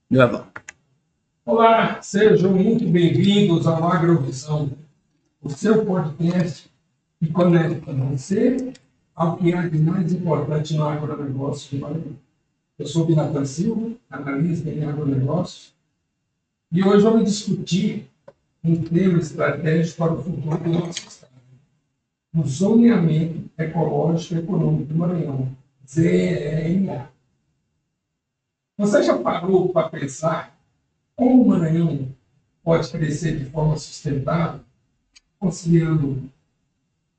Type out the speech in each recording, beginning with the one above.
Gravando. Olá, sejam muito bem-vindos ao Agrovisão, o seu podcast que conecta você ao que há de mais importante no agronegócio de Maranhão. Eu sou Binatan Silva, analista em agronegócios, e hoje vamos discutir um tema estratégico para o futuro do nosso estado: o zoneamento ecológico e econômico do Maranhão, ZEMA. Você já parou para pensar como o Maranhão pode crescer de forma sustentável, conciliando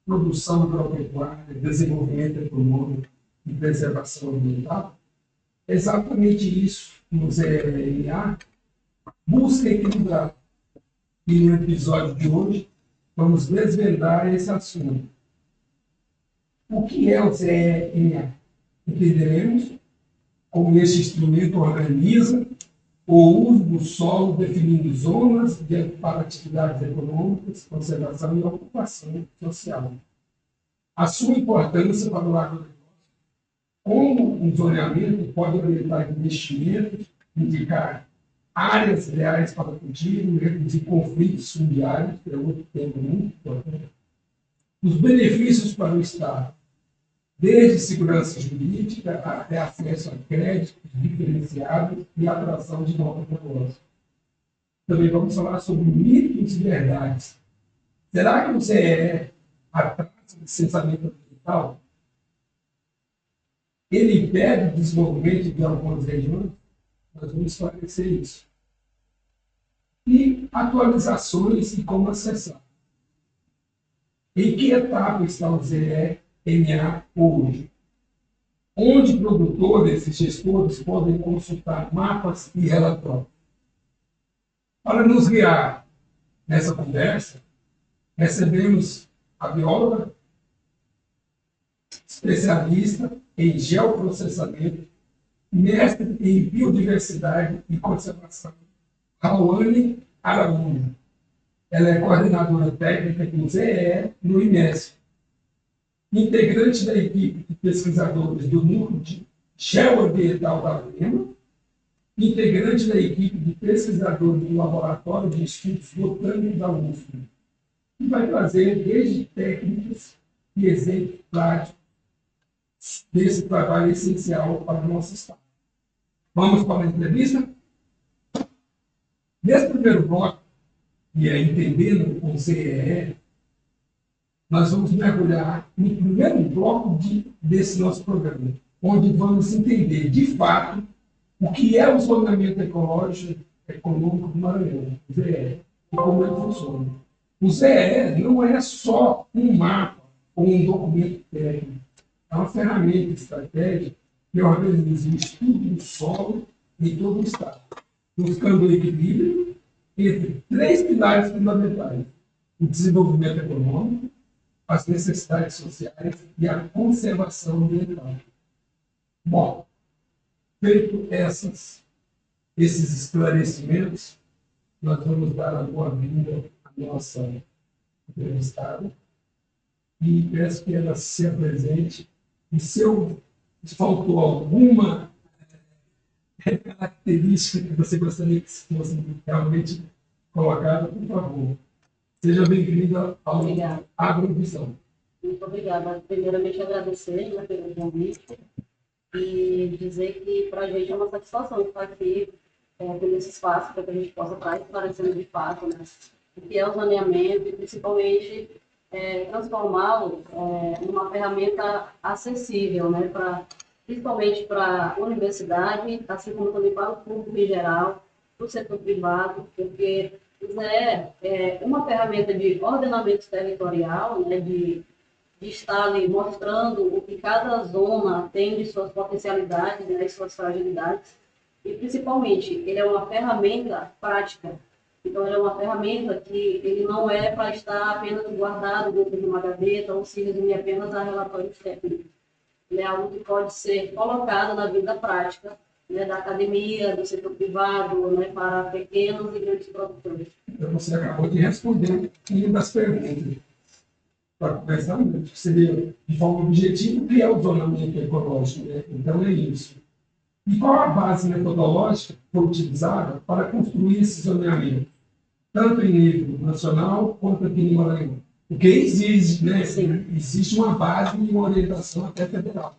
produção agropecuária, desenvolvimento econômico e preservação ambiental? É exatamente isso que o ZEMA busca equilibrar. E no episódio de hoje, vamos desvendar esse assunto. O que é o ZEMA? Entenderemos como esse instrumento organiza o uso do solo, definindo zonas para atividades econômicas, conservação e ocupação social. A sua importância para o agronegócio, como um zoneamento pode orientar investimentos, indicar áreas reais para cultivo, reduzir conflitos fundiários, que é outro tema muito importante. Os benefícios para o Estado, desde segurança jurídica até acesso a créditos diferenciados e atração de novos negócios. Também vamos falar sobre mitos e verdades. Será que o CEE atrasa o licenciamento ambiental? Ele impede o desenvolvimento de algumas regiões? Nós vamos esclarecer isso. E atualizações e como acessar. Em que etapa está o ZEMA hoje? Onde produtores e gestores podem consultar mapas e relatórios? Para nos guiar nessa conversa, recebemos a bióloga, especialista em geoprocessamento, mestre em biodiversidade e conservação, Rawane Araújo. Ela é coordenadora técnica do ZEE no IMES, integrante da equipe de pesquisadores do Núcleo de Geoambiental da UEMA, integrante da equipe de pesquisadores do Laboratório de Estudos Botânicos da UFM, e vai trazer desde técnicas e exemplos práticos desse trabalho essencial para o nosso Estado. Vamos para a entrevista? Nesse primeiro bloco, e é entendendo o CEE, nós vamos mergulhar no primeiro bloco desse nosso programa, onde vamos entender, de fato, o que é o zoneamento econômico do Maranhão, o ZEE, e como ele funciona. O ZEE não é só um mapa ou um documento técnico, é uma ferramenta estratégica que organiza o estudo do solo em todo o Estado, buscando o equilíbrio entre três pilares fundamentais: o desenvolvimento econômico, as necessidades sociais e a conservação ambiental. Bom, feito esses esclarecimentos, nós vamos dar a boa-vinda à nossa entrevistada e peço que ela se apresente. E se faltou alguma característica que você gostaria que fosse realmente colocada, por favor. Seja bem-vinda ao Agrovisão. Muito obrigada. Primeiramente, agradecer pelo convite e dizer que para a gente é uma satisfação estar aqui tendo esse espaço para que a gente possa estar esclarecendo de fato, né, o que é o zoneamento e principalmente transformá-lo numa ferramenta acessível, né, principalmente para a universidade, assim como também para o público em geral, para o setor privado, porque é uma ferramenta de ordenamento territorial, né, de estar ali mostrando o que cada zona tem de suas potencialidades, né, e suas fragilidades, e principalmente ele é uma ferramenta prática. Então ele é uma ferramenta que ele não é para estar apenas guardado dentro de uma gaveta ou se resumir apenas a relatórios técnicos. Ele é algo que pode ser colocado na vida prática, né, da academia, do setor privado, né, para pequenos e grandes produtores. Então, você acabou de responder uma das perguntas para conversar, que seria, de forma objetiva, o que é o zoneamento ecológico, né? Então, é isso. E qual a base metodológica que foi utilizada para construir esse zoneamento, tanto em nível nacional quanto aqui em Maranhão? Porque existe, né? Existe uma base e uma orientação até federal.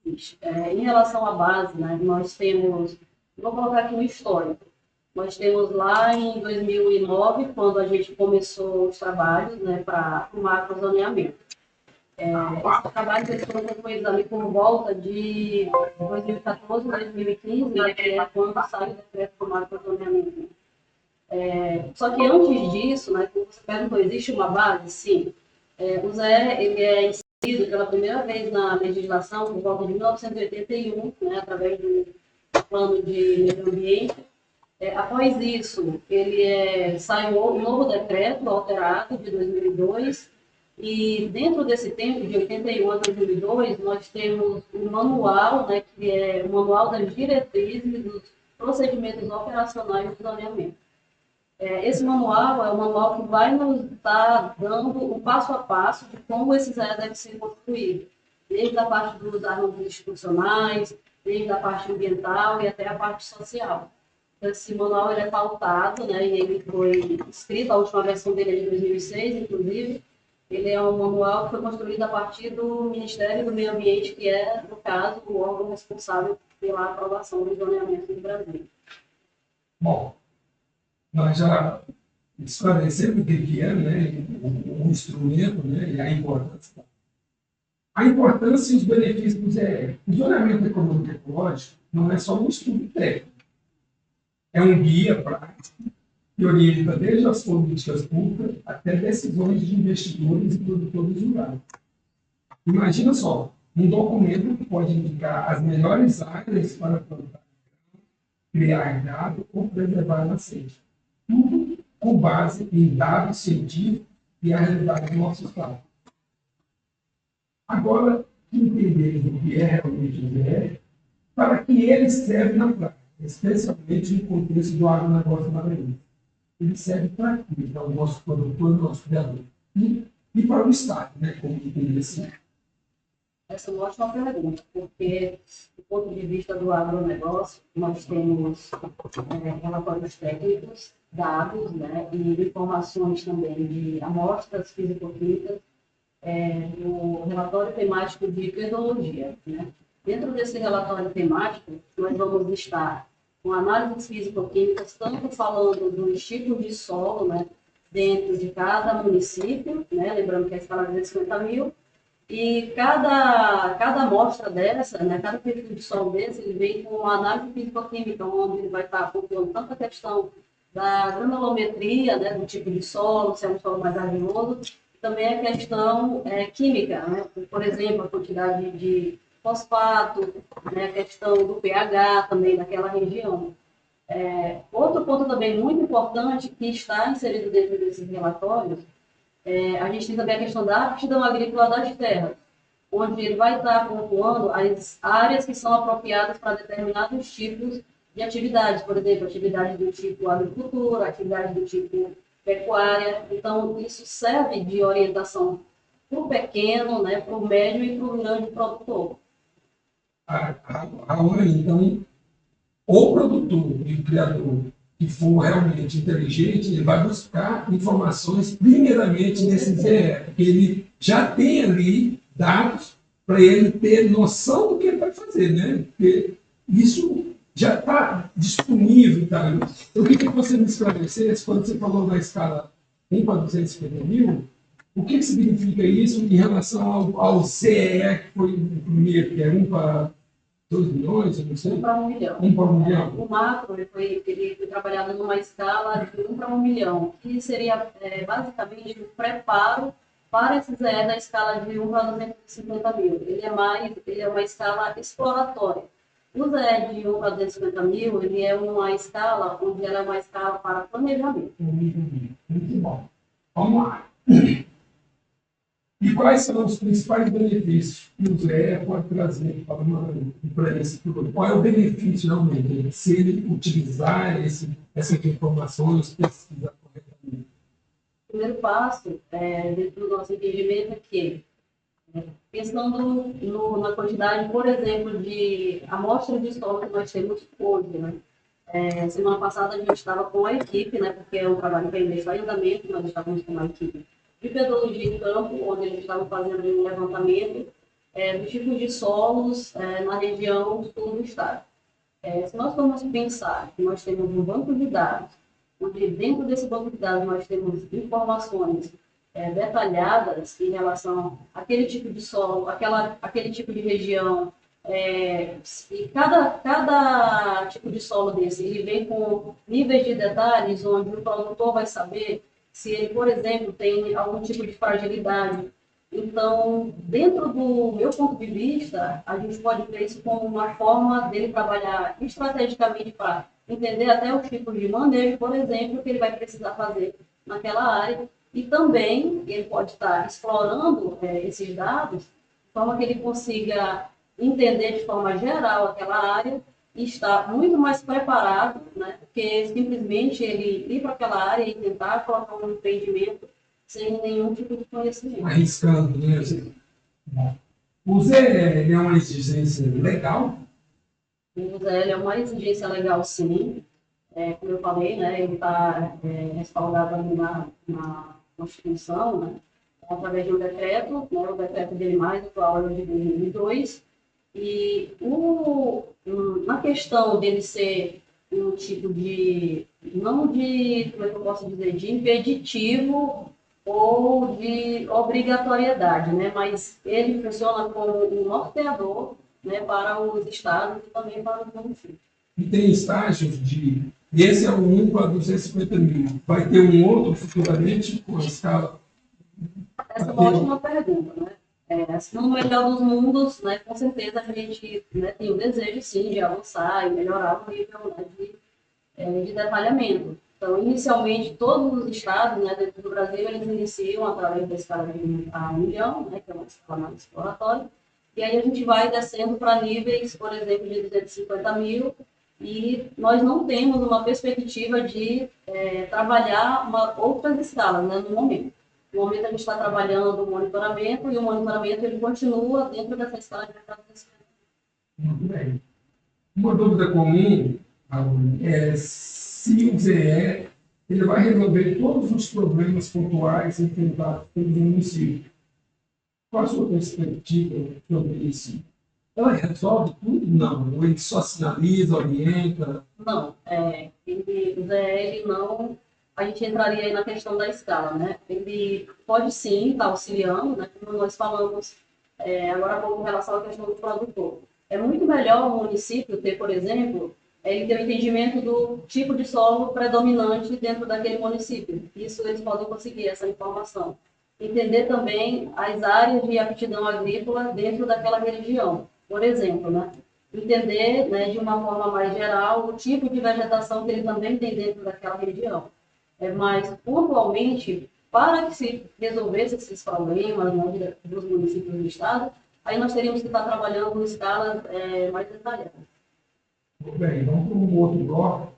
Em relação à base, né, nós temos, vou colocar aqui um histórico. Nós temos lá em 2009, quando a gente começou os trabalhos, né, para o macrozoneamento. Esse trabalho foram concluídos ali por volta de 2014, 2015, né, que é quando sai o decreto do macrozoneamento. Só que antes disso, né, como você perguntou, existe uma base? Sim. O ZE ele é inserido pela primeira vez na legislação por volta de 1981, né, através do Plano de Meio Ambiente. Após isso, sai um novo decreto alterado de 2002, e dentro desse tempo, de 81 a 2002, nós temos um manual, né, que é o Manual das Diretrizes dos Procedimentos Operacionais do Zoneamento. Esse manual é o manual que vai nos estar dando o passo a passo de como esse ZE deve ser construído, desde a parte dos órgãos institucionais, desde a parte ambiental e até a parte social. Esse manual ele é pautado, né, e ele foi escrito, a última versão dele é de 2006, inclusive. Ele é um manual que foi construído a partir do Ministério do Meio Ambiente, que é, no caso, o órgão responsável pela aprovação do zoneamento no Brasil. Bom, nós já esclarecemos o que é, né, o instrumento, né, e a importância. A importância e os benefícios o zoneamento econômico ecológico não é só um estudo técnico, é um guia prático que orienta desde as políticas públicas até decisões de investidores e produtores rurais. Imagina só, um documento que pode indicar as melhores áreas para plantar, criar gado ou preservar a nascente. Tudo com base em dados científicos e a realidade do nosso estado. Agora, entender o que é realmente o ZE, para que ele serve na prática, especialmente no contexto do agronegócio maranhense. Ele serve para quê? Para o nosso produtor, o nosso criador. E para o Estado, né? Como entender assim. Essa é uma ótima pergunta, porque, do ponto de vista do agronegócio, nós temos relatórios técnicos, dados, né, e informações também de amostras físico-químicas, no relatório temático de pedologia, né? Dentro desse relatório temático, nós vamos estar com análises físico-químicas, tanto falando dos tipos de solo, né, dentro de cada município, né, lembrando que a escala é de 50 mil, e cada amostra dessa, né, cada perfil de solo desse, ele vem com uma análise físico-química, onde ele vai estar pontuando tanto a questão da granulometria, né, do tipo de solo, se é um solo mais argiloso, e também a questão química, né, por exemplo, a quantidade de fosfato, né, a questão do pH também daquela região. Outro ponto também muito importante que está inserido dentro desses relatórios, a gente tem também a questão da aptidão agrícola das terras, onde ele vai estar pontuando as áreas que são apropriadas para determinados tipos de atividades, por exemplo, atividade do tipo agricultura, atividade do tipo pecuária. Então, isso serve de orientação para o pequeno, né, para o médio e para o grande produtor. Agora, então, o produtor e o criador que for realmente inteligente, ele vai buscar informações primeiramente nesse ZE, porque ele já tem ali dados para ele ter noção do que ele vai fazer, né? Porque isso já está disponível. Tá? Eu queria que você me esclarecesse, quando você falou da escala 1 para 250 mil, o que significa isso em relação ao CE, que foi o primeiro, que é 1 para 2 milhões, eu não sei. 1 para 1 milhão. 1 para 1 milhão. O macro ele foi trabalhado numa escala de 1 para 1 milhão, que seria basicamente o preparo para esse ZE da escala de 1 para 250 mil. Ele é uma escala exploratória. O ZE de 1 para 250 mil, ele é uma escala onde ela é uma escala para planejamento. Muito bom. Vamos lá. E quais são os principais benefícios que o ZE pode trazer para esse produto? Qual é o benefício realmente, se ele utilizar essas informações, pesquisar corretamente? O primeiro passo, dentro do nosso entendimento, é que Pensando na quantidade, por exemplo, de amostra de solo que nós temos hoje, né? Semana passada a gente estava com a equipe, né, porque é um trabalho que ainda está em andamento, nós estávamos com uma equipe de pedologia em campo, onde eles estavam fazendo um levantamento dos tipos de solos na região sul do estado. Se nós formos pensar que nós temos um banco de dados, onde dentro desse banco de dados nós temos informações detalhadas em relação àquele tipo de solo, aquele tipo de região, e cada tipo de solo desse, ele vem com níveis de detalhes, onde o produtor vai saber se ele, por exemplo, tem algum tipo de fragilidade. Então, dentro do meu ponto de vista, a gente pode ver isso como uma forma dele trabalhar estrategicamente para entender até os tipos de manejo, por exemplo, que ele vai precisar fazer naquela área. E também ele pode estar explorando esses dados de forma que ele consiga entender de forma geral aquela área e estar muito mais preparado, né, que simplesmente ele ir para aquela área e tentar colocar um empreendimento sem nenhum tipo de conhecimento. Arriscando, né? Assim, o Zé ele é uma exigência legal? O ZL é uma exigência legal, sim. Como eu falei, né, ele está respaldado ali na Constituição, né, através de um decreto, né, o decreto dele mais atual é de 2002, e na questão dele ser um tipo de, não de, como é que eu posso dizer, de impeditivo ou de obrigatoriedade, né, mas ele funciona como um norteador, né, para os estados e também para os municípios. E tem estágios de. Esse é o 1 para 250 mil. Vai ter um outro futuramente com a escala. Essa é uma ótima pergunta, né? No melhor dos mundos, né, com certeza a gente, né, tem o desejo, sim, de avançar e melhorar o nível, né, de detalhamento. Então, inicialmente, todos os estados, né, dentro do Brasil, eles iniciam através da escala de 1 milhão, né, que é uma escala mais exploratória, e aí a gente vai descendo para níveis, por exemplo, de 250 mil, e nós não temos uma perspectiva de trabalhar outras escalas, né, no momento. No momento a gente está trabalhando o monitoramento, e o monitoramento ele continua dentro dessa escala de mercado de investimento. Muito bem. Uma dúvida comum é se o ZE ele vai resolver todos os problemas pontuais enfrentados pelo município. Qual a sua perspectiva sobre isso? Ela resolve tudo? Não. Ou ele só sinaliza, orienta? Não, o ZL não, a gente entraria aí na questão da escala, né? Ele pode sim estar auxiliando, né? Como nós falamos agora há pouco em relação à questão do produtor. É muito melhor o município ter, por exemplo, ele ter o entendimento do tipo de solo predominante dentro daquele município. Isso eles podem conseguir, essa informação. Entender também as áreas de aptidão agrícola dentro daquela região. Por exemplo, né? Entender, né, de uma forma mais geral o tipo de vegetação que ele também tem dentro daquela região. Mas, pontualmente, para que se resolvesse esses problemas, né, dos municípios do estado, aí nós teríamos que estar trabalhando em escalas mais detalhadas. Muito bem, vamos para um outro bloco,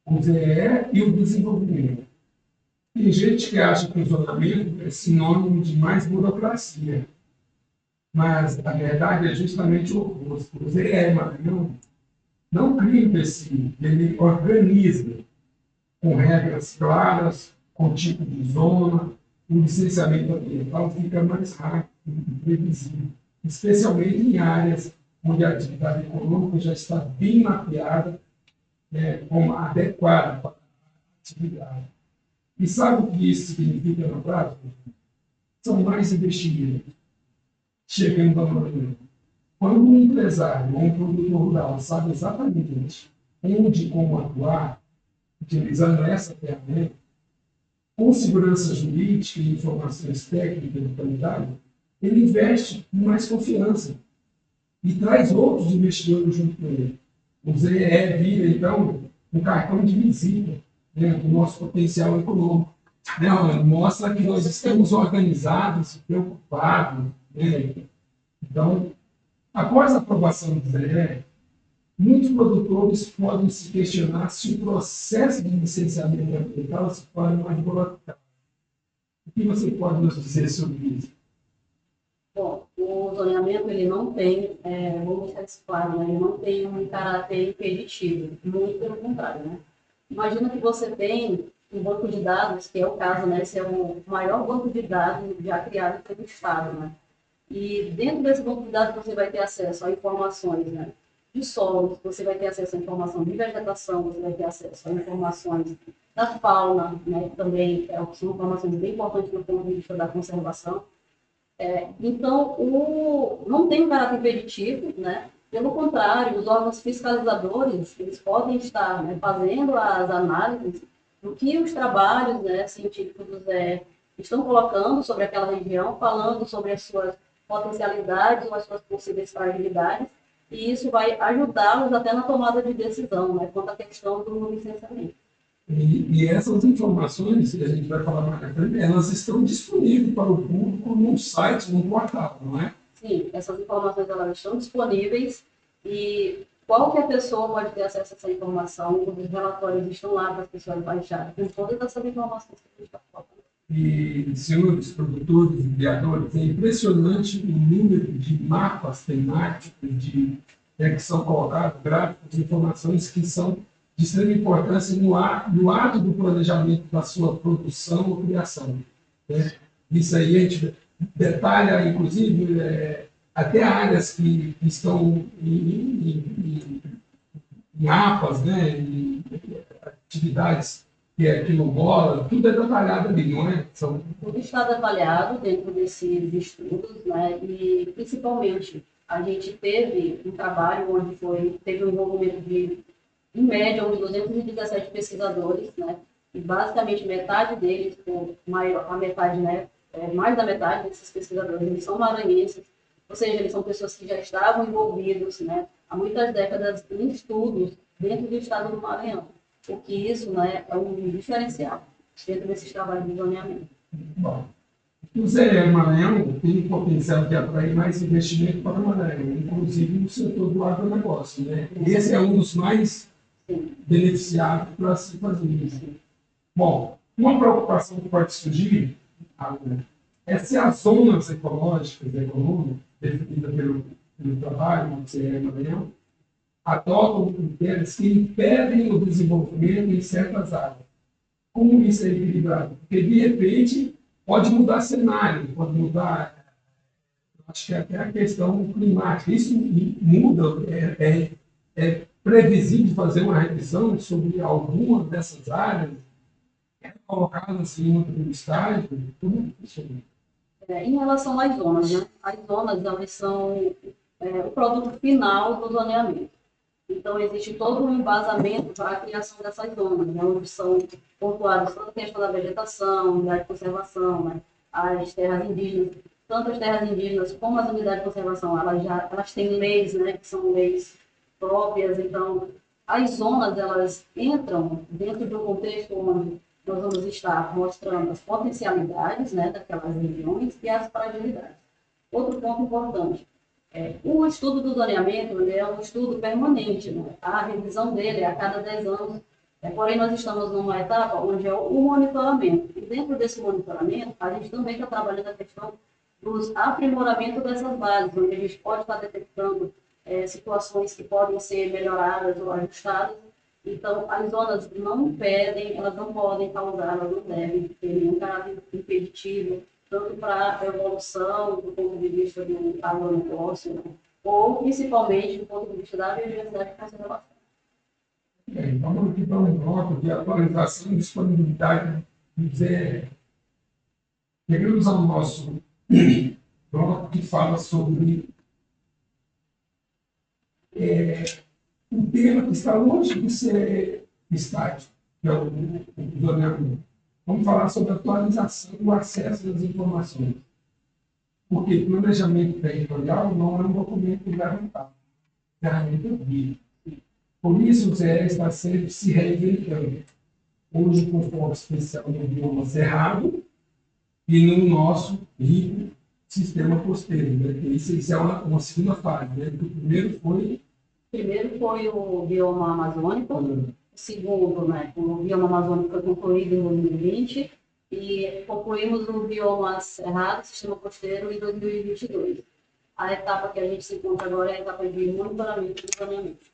o ZE e o desenvolvimento. Tem gente que acha que o isolamento é sinônimo de mais burocracia, mas a verdade é justamente o oposto. O ZE, Maranhão, não cria empecilho, ele organiza com regras claras, com tipo de zona, o licenciamento ambiental fica mais rápido e previsível, especialmente em áreas onde a atividade econômica já está bem mapeada, como adequada para a atividade. E sabe o que isso significa na prática? São mais investimentos chegando ao Maranhão. Quando um empresário ou um produtor rural sabe exatamente onde e como atuar, utilizando essa ferramenta, com segurança jurídica e informações técnicas de qualidade, ele investe com mais confiança e traz outros investidores junto com ele. O ZE vira, então, um cartão de visita, né, do nosso potencial econômico. Né, mostra que nós estamos organizados, preocupados. Né? Então, após a aprovação do ZE, muitos produtores podem se questionar se o processo de licenciamento ambiental se torna mais burocrático. O que você pode nos dizer sobre isso? Bom, o zoneamento, ele não tem, vamos deixar isso claro, né? Ele não tem um caráter impeditivo, muito pelo contrário, né? Imagina que você tem um banco de dados, que é o caso, né? Esse é o maior banco de dados já criado pelo Estado, né? E dentro desse banco de dados você vai ter acesso a informações, né, de solos, você vai ter acesso a informação de vegetação, você vai ter acesso a informações da fauna, né, também são informações bem importantes do ponto de vista da conservação. Então, não tem um caráter impeditivo, né? Pelo contrário, os órgãos fiscalizadores, eles podem estar, né, fazendo as análises do que os trabalhos, né, científicos estão colocando sobre aquela região, falando sobre as suas potencialidades ou as suas possíveis fragilidades, e isso vai ajudá-los até na tomada de decisão, né, quanto à questão do licenciamento. E essas informações, que a gente vai falar mais na frente, elas estão disponíveis para o público num site, num portal, não é? Sim, essas informações elas estão disponíveis e qualquer pessoa pode ter acesso a essa informação. Os relatórios estão lá para as pessoas baixarem, com todas essas informações que a gente está falando. E, senhores produtores e criadores, é impressionante o número de mapas temáticos que são colocados, gráficos, informações que são de extrema importância no ato do planejamento da sua produção ou criação, né? Isso aí a gente detalha, inclusive, até áreas que estão em mapas, né, em atividades que é quilombola, tudo é detalhado ali, não é? Tudo está detalhado dentro desses estudos, né? E principalmente a gente teve um trabalho onde teve um envolvimento de, em média, uns 217 pesquisadores, né? E basicamente metade deles, a metade, né? Mais da metade desses pesquisadores, eles são maranhenses, ou seja, eles são pessoas que já estavam envolvidos, né? Há muitas décadas em estudos dentro do estado do Maranhão, porque isso, né, é um diferencial dentro desses trabalhos de zoneamento. Bom, o Maranhão tem um potencial de atrair mais investimento para o Maranhão, inclusive no setor do agronegócio, né? Esse é um dos mais beneficiados para se fazer isso. Bom, uma preocupação que pode surgir é se as zonas ecológicas, econômicas, definidas pelo trabalho do CE Maranhão, adotam critérios que impedem o desenvolvimento em certas áreas. Como isso é equilibrado? Porque, de repente, pode mudar cenário, pode mudar, acho que até a questão climática. Isso muda, é previsível fazer uma revisão sobre alguma dessas áreas, colocadas assim, em outro estágio, como funciona? Em relação às zonas, né? As zonas, elas são o produto final do zoneamento. Então, existe todo um embasamento para a criação dessas zonas, né, onde são pontuadas toda a questão da vegetação, da conservação, né, as terras indígenas, tanto as terras indígenas como as unidades de conservação, elas têm leis, né, que são leis próprias. Então, as zonas, elas entram dentro do contexto onde nós vamos estar mostrando as potencialidades, né, daquelas regiões e as fragilidades. Outro ponto importante, o estudo do zoneamento ele é um estudo permanente, né? A revisão dele é a cada 10 anos, porém nós estamos numa etapa onde é o monitoramento. E dentro desse monitoramento, a gente também está trabalhando a questão dos aprimoramentos dessas bases, onde a gente pode estar detectando situações que podem ser melhoradas ou ajustadas. Então, as zonas não impedem, elas não podem causar, elas não devem ter nenhum caráter impeditivo, tanto para a evolução do ponto de vista do agronegócio, né? Ou principalmente do ponto de vista da biodiversidade e conservação. Bem, vamos aqui para um bloco de atualização e disponibilidade do ZE. Chegamos ao nosso bloco que fala sobre um tema que está longe de ser estático, que é o zoneamento. Vamos falar sobre a atualização do acesso às informações. Porque planejamento territorial não é um documento governamental, é uma ferramenta viva. Por isso, o ZE está sempre se reinventando. Hoje, com foco especial no bioma cerrado e no nosso rico sistema costeiro. Né? Isso é uma segunda fase. Né? O Primeiro foi o bioma amazônico, o segundo, né, o bioma amazônico foi concluído em 2020, e concluímos o bioma cerrado, sistema costeiro, em 2022. A etapa que a gente se encontra agora é a etapa de monitoramento e planeamento.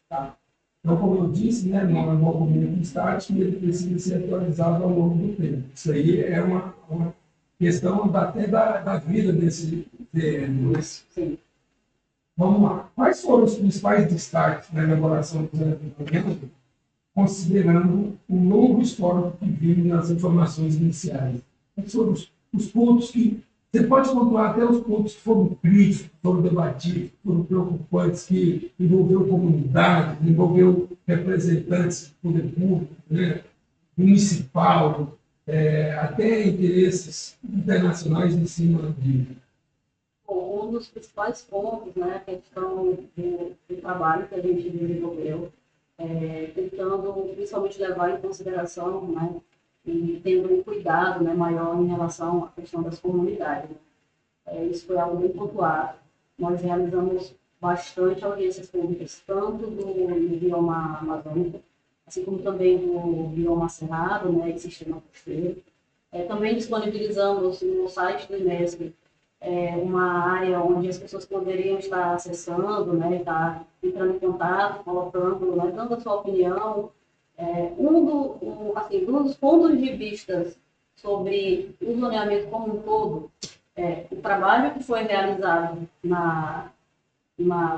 Tá? Então, como eu disse, né, não é um movimento estático, ele precisa ser atualizado ao longo do tempo. Isso aí é uma questão até da vida desse DN. Né? Sim. Vamos lá. Quais foram os principais destaques na elaboração do desenvolvimento, considerando o longo histórico que vimos nas informações iniciais? Quais foram os pontos que... Você pode pontuar até os pontos que foram críticos, que foram debatidos, que foram preocupantes, que envolveu comunidade, envolveu representantes do poder público, né, municipal, até interesses internacionais em cima de... Um dos principais pontos, né, a questão do trabalho que a gente desenvolveu, tentando principalmente levar em consideração, né, e tendo um cuidado, né, maior em relação à questão das comunidades. Né? Isso foi algo bem pontuado. Nós realizamos bastante audiências públicas, tanto do bioma amazônico, assim como também do bioma cerrado, né, e sistema costeiro. Também disponibilizamos no site do INESP uma área onde as pessoas poderiam estar acessando, né, estar entrando em contato, colocando, né, dando a sua opinião. Um dos pontos de vista sobre o zoneamento como um todo, o trabalho que foi realizado na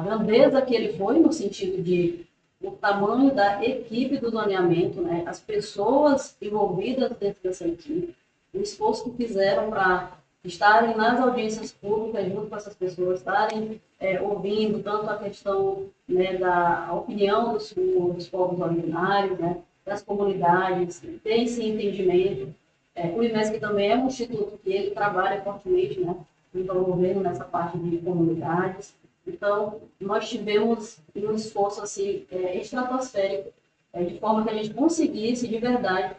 grandeza que ele foi, no sentido de o tamanho da equipe do zoneamento, né, as pessoas envolvidas dentro dessa equipe, o esforço que fizeram para estarem nas audiências públicas junto com essas pessoas, estarem ouvindo tanto a questão, né, da opinião dos povos originários, né, das comunidades, ter esse entendimento. O IMESC também é um instituto que ele trabalha fortemente, né, envolvendo nessa parte de comunidades. Então, nós tivemos um esforço assim, estratosférico, de forma que a gente conseguisse, de verdade,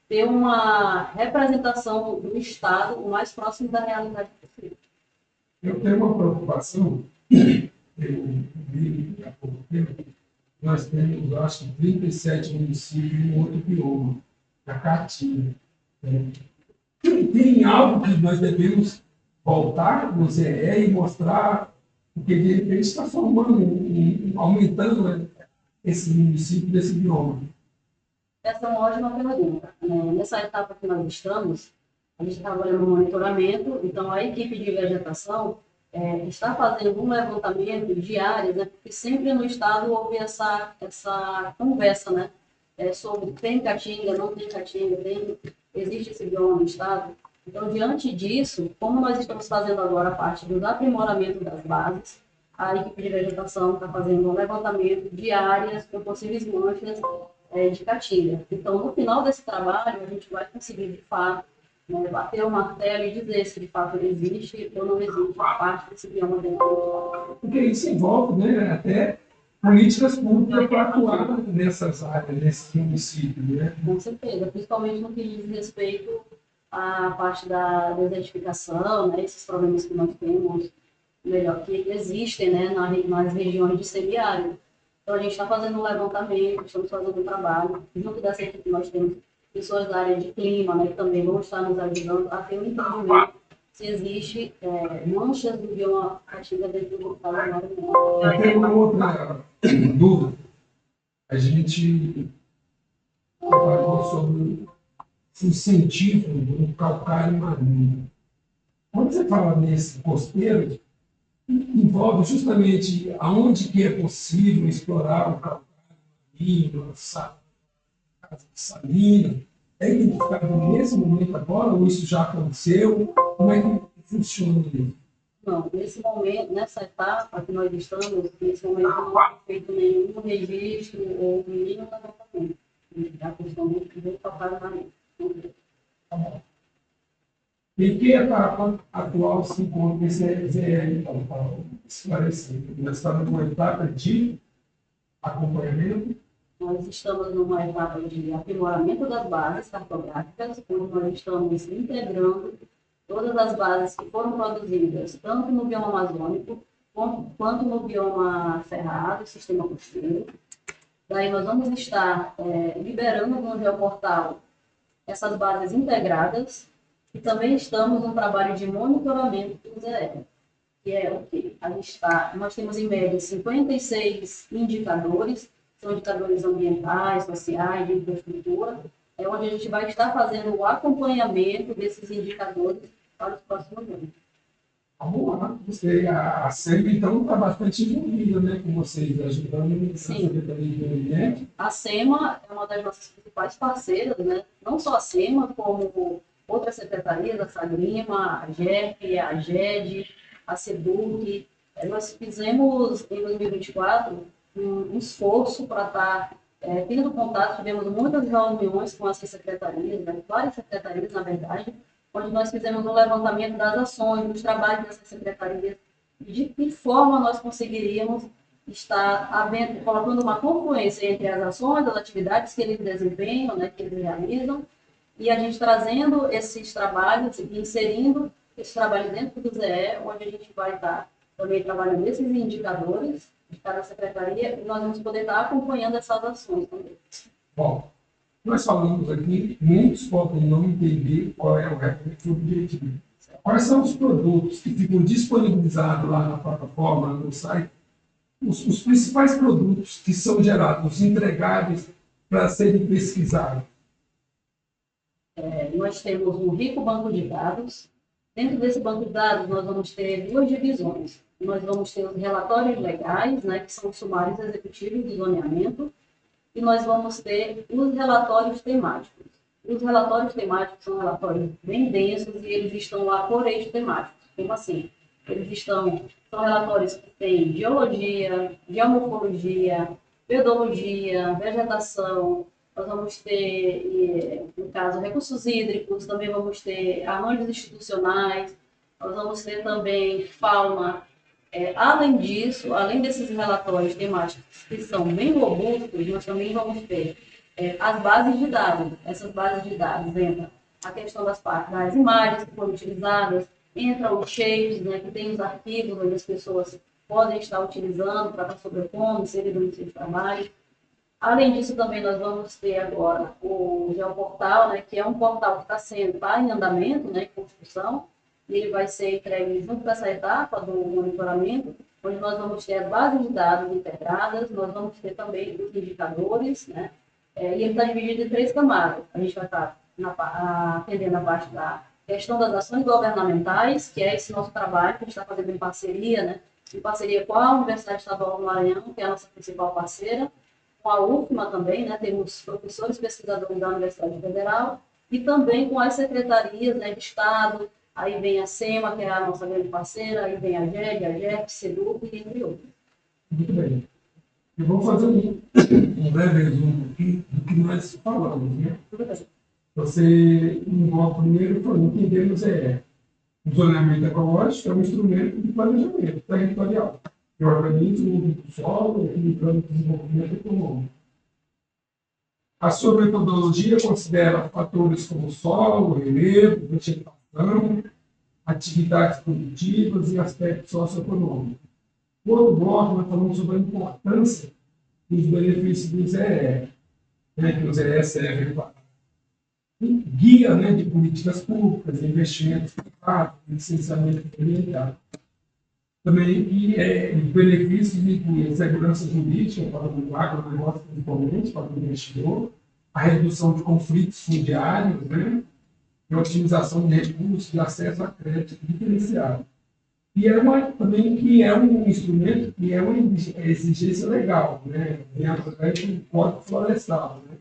ter uma representação do Estado o mais próximo da realidade possível. Eu tenho uma preocupação, eu vi há pouco tempo, nós temos, acho que, 37 municípios em outro bioma, a Caatinga. Tem algo que nós devemos voltar no ZE e mostrar, porque de repente está formando, aumentando, né, esse município desse bioma. Essa é uma ótima pergunta. Nessa etapa que nós estamos, a gente está trabalhando no monitoramento, então a equipe de vegetação está fazendo um levantamento de áreas, né, porque sempre no estado houve essa conversa, né, sobre tem caatinga, não tem caatinga, existe esse bioma no estado. Então, diante disso, como nós estamos fazendo agora a parte do aprimoramento das bases, a equipe de vegetação está fazendo um levantamento de áreas com possíveis manchas de caatinga. Então, no final desse trabalho, a gente vai conseguir, de fato, né, bater o martelo e dizer se de fato existe ou não existe parte desse bioma dentro do estado. Porque isso envolve, né, até políticas públicas para atuar nessas áreas, nesses municípios. Né? Com certeza, principalmente no que diz respeito à parte da desertificação, né, esses problemas que nós temos, melhor, que existem, né, nas regiões de semiárido. Então, a gente está fazendo um levantamento, estamos fazendo um trabalho. Junto dessa equipe, nós temos pessoas da área de clima, né, que também vão estar nos ajudando a ter um entendimento se existe manchas do bioma caatinga dentro do estado. Eu tenho uma outra dúvida. A gente falou sobre o incentivo do calcário marinho. Quando você fala nesse costeiro, envolve justamente aonde que é possível explorar o calcário marinho, a casa de salina. É identificado nesse momento agora, ou isso já aconteceu? Como é que funciona isso? Não, nesse momento, nessa etapa que nós estamos, nesse momento não foi feito nenhum registro ou nenhum levantamento. A questão do calcário marinho. Em que etapa atual se encontra esse ZL, então, para esclarecer? Nós estamos numa etapa de acompanhamento. Nós estamos numa etapa de aprimoramento das bases cartográficas, onde nós estamos integrando todas as bases que foram produzidas, tanto no bioma amazônico, quanto no bioma cerrado, sistema costeiro. Daí nós vamos estar liberando no geoportal essas bases integradas e também estamos no trabalho de monitoramento do ZE, que é o que nós temos em média 56 indicadores, são indicadores ambientais, sociais, de infraestrutura, onde a gente vai estar fazendo o acompanhamento desses indicadores para os próximos anos. Vamos lá, você, a SEMA, então, está bastante envolvida, né, com vocês, ajudando na Secretaria de Meio Ambiente. A SEMA é uma das nossas principais parceiras, né? Não só a SEMA, como outras secretarias, a SAGRIMA, a GEP, a GED, a SEDUC. Nós fizemos, em 2024, um esforço para estar tendo contato, tivemos muitas reuniões com essas secretarias, né? Várias secretarias, na verdade, onde nós fizemos um levantamento das ações, dos trabalhos dessas secretarias, e de que forma nós conseguiríamos estar colocando uma confluência entre as ações, as atividades que eles desempenham, né, que eles realizam, e a gente trazendo esses trabalhos e inserindo esses trabalhos dentro do ZE, onde a gente vai estar também trabalhando esses indicadores de cada secretaria, e nós vamos poder estar acompanhando essas ações também. Bom, nós falamos aqui, muitos podem não entender qual é o recurso objetivo. Quais são os produtos que ficam disponibilizados lá na plataforma, no site? Os principais produtos que são gerados, entregáveis para serem pesquisados. Nós temos um rico banco de dados. Dentro desse banco de dados, nós vamos ter duas divisões. Nós vamos ter os relatórios legais, né, que são os sumários executivos de zoneamento, e nós vamos ter os relatórios temáticos. Os relatórios temáticos são relatórios bem densos e eles estão lá por eixo temático. Como assim? São relatórios que têm geologia, geomorfologia, pedologia, vegetação. Nós vamos ter, no caso, recursos hídricos, também vamos ter anões institucionais, nós vamos ter também fauna. Além disso, além desses relatórios temáticos que são bem robustos, nós também vamos ter as bases de dados. Essas bases de dados entram a questão das imagens que foram utilizadas, entram os shapes, né, que tem os arquivos onde as pessoas podem estar utilizando para estar sobrepondo, inserindo no seu trabalho. Além disso, também nós vamos ter agora o Geoportal, né, que é um portal que está em andamento, né, em construção, e ele vai ser entregue junto com essa etapa do monitoramento, onde nós vamos ter as bases de dados integradas, nós vamos ter também os indicadores, né, e ele está dividido em 3 camadas. A gente vai estar atendendo a parte da questão das ações governamentais, que é esse nosso trabalho que a gente está fazendo em parceria, né, em parceria com a Universidade Estadual do Maranhão, que é a nossa principal parceira, com a UFMA também, né, temos professores pesquisadores da Universidade Federal, e também com as secretarias, né, de Estado, aí vem a SEMA, que é a nossa grande parceira, aí vem a GED, a GEP, SEDUC, entre outros. Muito bem. Eu vou fazer um breve resumo aqui do que nós falamos, né? Você envolve primeiro para entender o ZE. O zoneamento ecológico é um instrumento de planejamento territorial, que organiza o uso do solo, equilibrando o desenvolvimento econômico. A sua metodologia considera fatores como solo, relevo, vegetação, atividades produtivas e aspectos socioeconômicos. No outro bloco, nós falamos sobre a importância dos benefícios do ZE, né, que o ZE serve para guia, né, de políticas públicas, investimentos privados, licenciamento ambiental. Também os benefícios incluem a segurança jurídica para o agronegócio, principalmente para o investidor, a redução de conflitos fundiários, né, e a otimização de recursos e acesso a crédito diferenciado. E também que é um instrumento que é uma exigência legal, né, através do Código Florestal, né,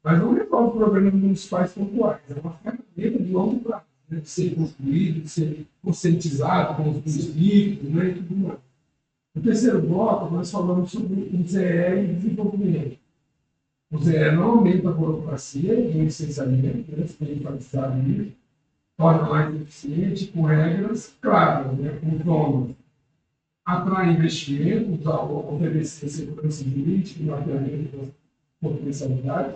mas não resolve problemas municipais pontuais, é uma ferramenta de longo prazo, né, de ser construído, de ser conscientizado com os municípios, né, e tudo mais. No terceiro bloco, nós falamos sobre o ZE e desenvolvimento. O ZE não aumenta a burocracia do licenciamento, né, se tem enfatizado nisso, torna mais eficiente, com regras claras, né, com donos. Atrai investimentos ao oferecer segurança jurídica e mapeamento das potencialidades,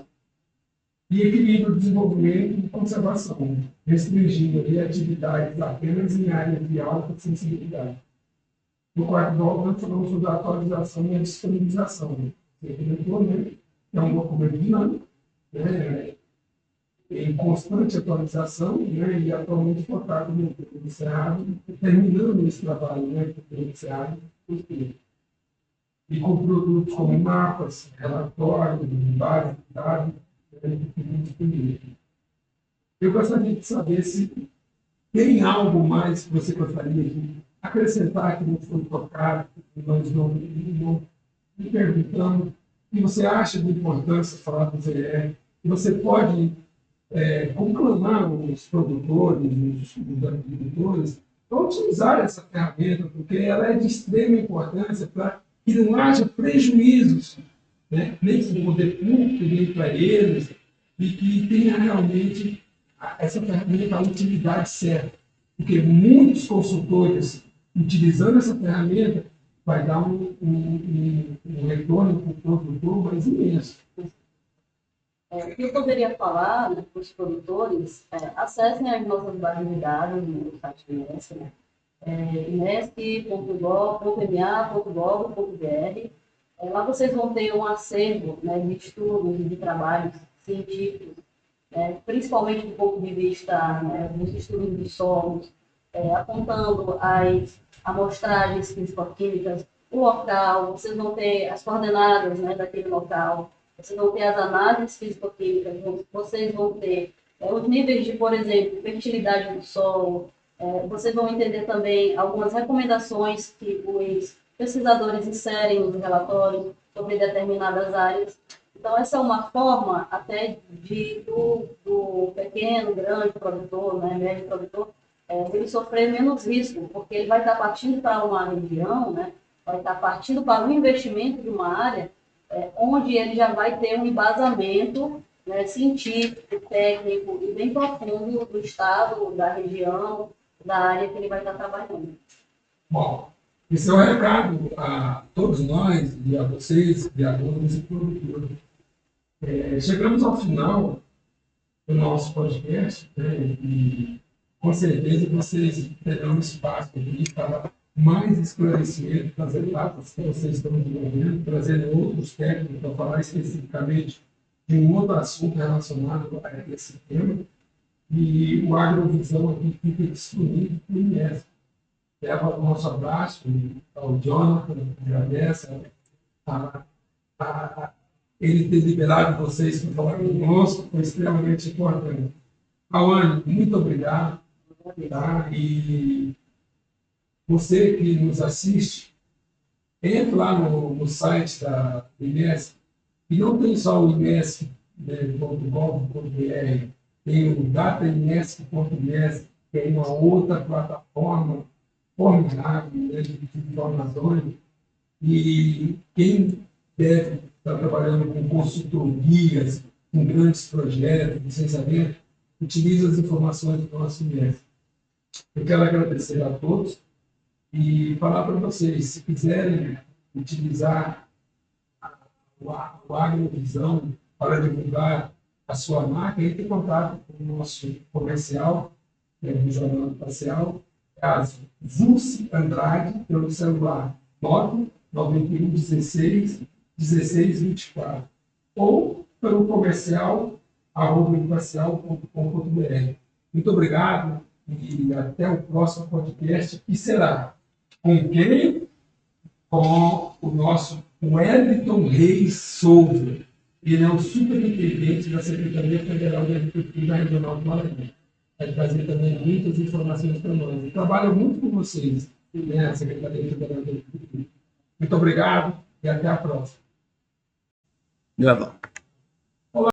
e equilibra o desenvolvimento e conservação, restringindo ali atividades apenas em áreas de alta sensibilidade. No quarto bloco, nós falamos sobre a atualização e a disponibilização. Você comentou, né? É um documento dinâmico, né? em constante atualização, né, e atualmente focado no Futuro Cerrado, terminando esse trabalho, né, no Futuro Cerrado, e com produtos como mapas, relatórios, base de dados, né, e tudo disponível. Eu gostaria de saber se tem algo mais que você gostaria de acrescentar que não foi tocado, que nós não perguntamos, que você acha de importância falar do ZE, que você pode conclamar os produtores, os agricultores, a utilizar essa ferramenta, porque ela é de extrema importância para que não haja prejuízos, né? Nem para o poder público, nem para eles, e que tenha realmente essa ferramenta a utilidade certa. Porque muitos consultores, utilizando essa ferramenta, vai dar um retorno para o produtor mais imenso. O que eu poderia falar, né, para os produtores, acessem as nossas bases de dados no site do INESC, né? inesc.gov.ma.gov.br. Lá vocês vão ter um acervo, né, de estudos e de trabalhos científicos, principalmente do ponto de vista, né, dos estudos de solos, apontando as amostragens físico-químicas, o local, vocês vão ter as coordenadas, né, daquele local, vocês vão ter as análises físico-químicas, vocês vão ter os níveis de, por exemplo, fertilidade do solo, vocês vão entender também algumas recomendações que os pesquisadores inserem nos relatórios sobre determinadas áreas. Então, essa é uma forma até do pequeno, grande produtor, né, médio produtor, ele sofrer menos risco, porque ele vai estar partindo para uma região, né, vai estar partindo para um investimento de uma área onde ele já vai ter um embasamento, né, científico, técnico e bem profundo do estado, da região, da área que ele vai estar trabalhando. Bom, esse é um recado a todos nós e a vocês, criadores e produtores. Chegamos ao final do nosso podcast, né, e com certeza vocês terão espaço aqui para mais esclarecimento das etapas que vocês estão desenvolvendo, trazendo outros técnicos para falar especificamente de um outro assunto relacionado a esse tema. E o Agrovisão aqui fica disponível para o INESC. Leva o nosso abraço ao Jonathan, agradece a ele ter liberado vocês para falar conosco, foi extremamente importante. Awane, muito obrigado. Tá? E você que nos assiste, entre lá no site da INESC, e não tem só o inesc.gov.br, tem o datainesc.br, que é uma outra plataforma formidável, né, de informações, e quem deve estar trabalhando com consultorias, com grandes projetos, licenciamento, utiliza as informações do nosso INESC. Eu quero agradecer a todos e falar para vocês, se quiserem utilizar o Agrovisão para divulgar a sua marca, entre em contato com o nosso comercial, do Jornal Parcial, caso Zulce Andrade, pelo celular 991 16 16 24, ou pelo comercial @imparcial.com.br. Muito obrigado e até o próximo podcast, que será com quem? Com o nosso Wellington Reis Souza. Ele é o superintendente da Secretaria Federal de Agricultura Regional do Maranhão. Vai trazer também muitas informações para nós. E trabalha muito com vocês, né, a Secretaria Federal de Agricultura. Muito obrigado e até a próxima. Gravando.